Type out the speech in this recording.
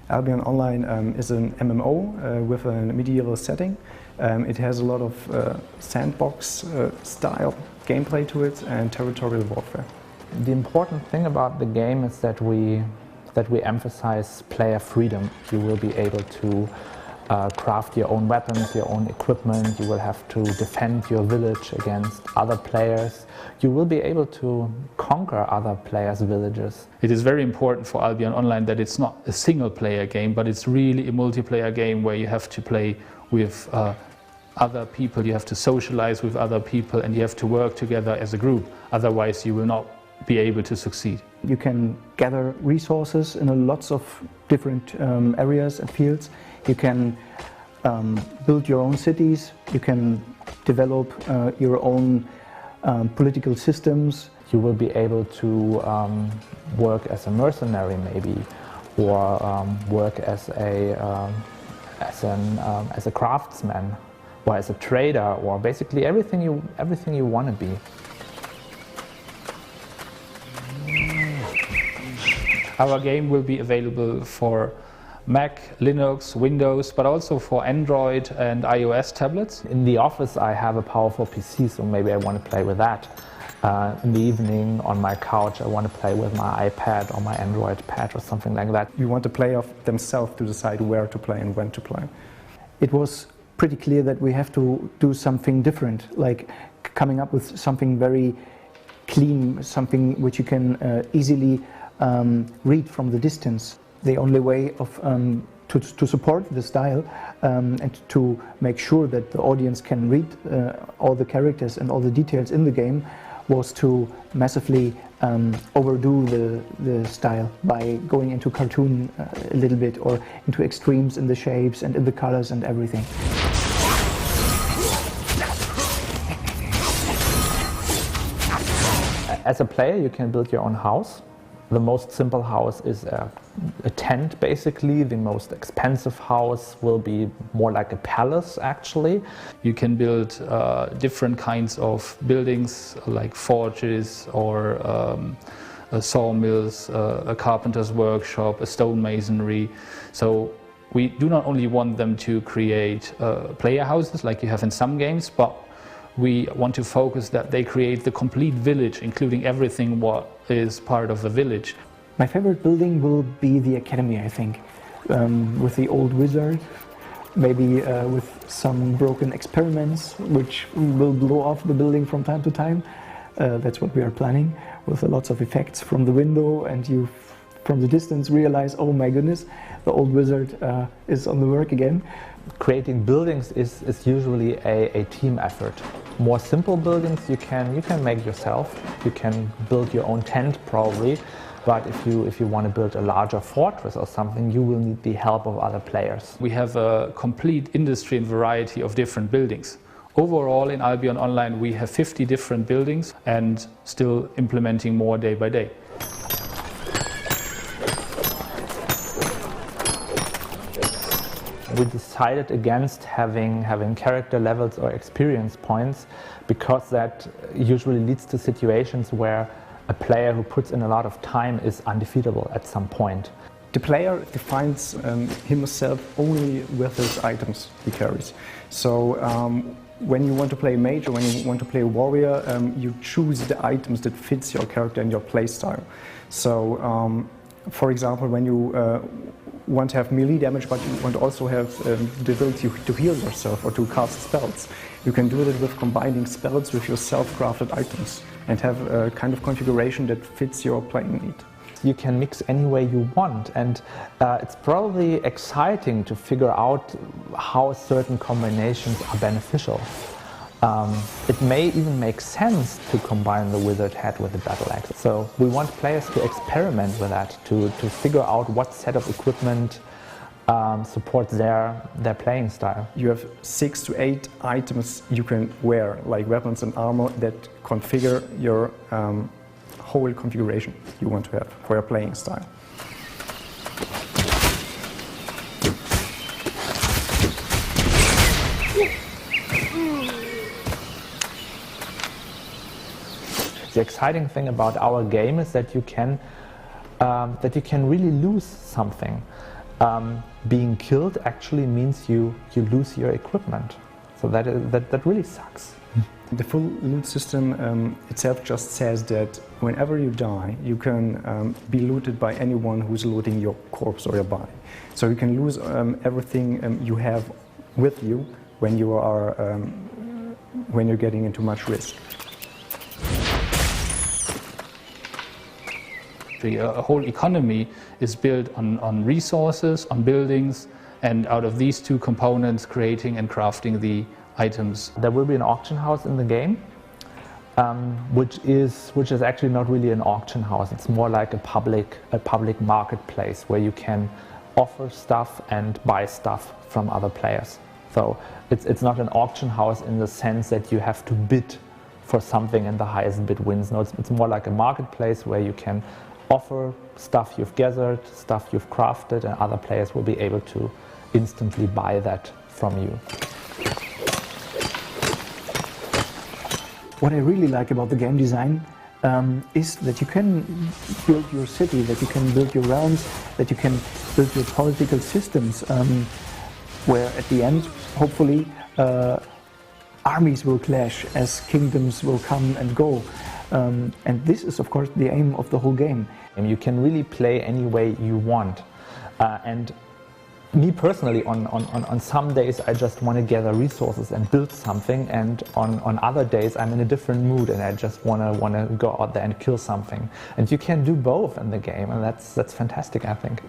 Albion Online is an MMO with a medieval setting. It has a lot of sandbox style gameplay to it and territorial warfare. The important thing about the game is that we emphasize player freedom. You will be able to craft your own weapons, your own equipment. You will have to defend your village against other players. You will be able to conquer other players' villages. It is very important for Albion Online that it's not a single-player game, but it's really a multiplayer game where you have to play with other people, you have to socialize with other people, and you have to work together as a group. Otherwise, you will not be able to succeed. You can gather resources in lots of different areas and fields. You can build your own cities. You can develop your own political systems. You will be able to work as a mercenary, maybe, or work as a craftsman, or as a trader, or basically everything you want to be. Our game will be available for Mac, Linux, Windows, but also for Android and iOS tablets. In the office I have a powerful PC, so maybe I want to play with that. In the evening on my couch I want to play with my iPad or my Android pad or something like that. You want the player themselves to decide where to play and when to play. It was pretty clear that we have to do something different, like coming up with something very clean, something which you can easily read from the distance. The only way of to support the style and to make sure that the audience can read all the characters and all the details in the game was to massively overdo the style by going into cartoon a little bit, or into extremes in the shapes and in the colors and everything. As a player you can build your own house. The most simple house is a tent, basically. The most expensive house will be more like a palace, actually. You can build different kinds of buildings, like forges or sawmills, a carpenter's workshop, a stonemasonry. So we do not only want them to create player houses like you have in some games, but we want to focus that they create the complete village, including everything what is part of the village. My favorite building will be the academy, I think, with the old wizard, maybe with some broken experiments which will blow off the building from time to time. That's what we are planning, with lots of effects from the window, and you from the distance realize, oh my goodness, the old wizard is on the work again. Creating buildings is usually a team effort. More simple buildings you can make yourself. You can build your own tent probably, but if you want to build a larger fortress or something, you will need the help of other players. We have a complete industry and variety of different buildings. Overall in Albion Online we have 50 different buildings and still implementing more day by day. We decided against having character levels or experience points, because that usually leads to situations where a player who puts in a lot of time is undefeatable at some point. The player defines himself only with his items he carries. So when you want to play a mage or when you want to play a warrior, you choose the items that fits your character and your play style. So for example, when you want to have melee damage, but you want to also have the ability to heal yourself or to cast spells, you can do that with combining spells with your self-crafted items and have a kind of configuration that fits your playing need. You can mix any way you want, and it's probably exciting to figure out how certain combinations are beneficial. It may even make sense to combine the wizard head with the battle axe. So we want players to experiment with that, to figure out what set of equipment supports their playing style. You have 6 to 8 items you can wear, like weapons and armor, that configure your whole configuration you want to have for your playing style. The exciting thing about our game is that you can really lose something. being killed actually means you lose your equipment. So that really sucks. The full loot system itself just says that whenever you die, you can be looted by anyone who's looting your corpse or your body. So you can lose everything you have with you when you are when you're getting into much risk. A whole economy is built on resources, on buildings, and out of these two components, creating and crafting the items. There will be an auction house in the game, which is actually not really an auction house. It's more like a public marketplace where you can offer stuff and buy stuff from other players. So it's not an auction house in the sense that you have to bid for something and the highest bid wins. No, it's more like a marketplace where you can offer stuff you've gathered, stuff you've crafted, and other players will be able to instantly buy that from you. What I really like about the game design is that you can build your city, that you can build your realms, that you can build your political systems, where at the end, hopefully, armies will clash as kingdoms will come and go. And this is, of course, the aim of the whole game. And you can really play any way you want. And me personally, on some days I just want to gather resources and build something, and on other days I'm in a different mood and I just want to go out there and kill something. And you can do both in the game, and that's fantastic, I think.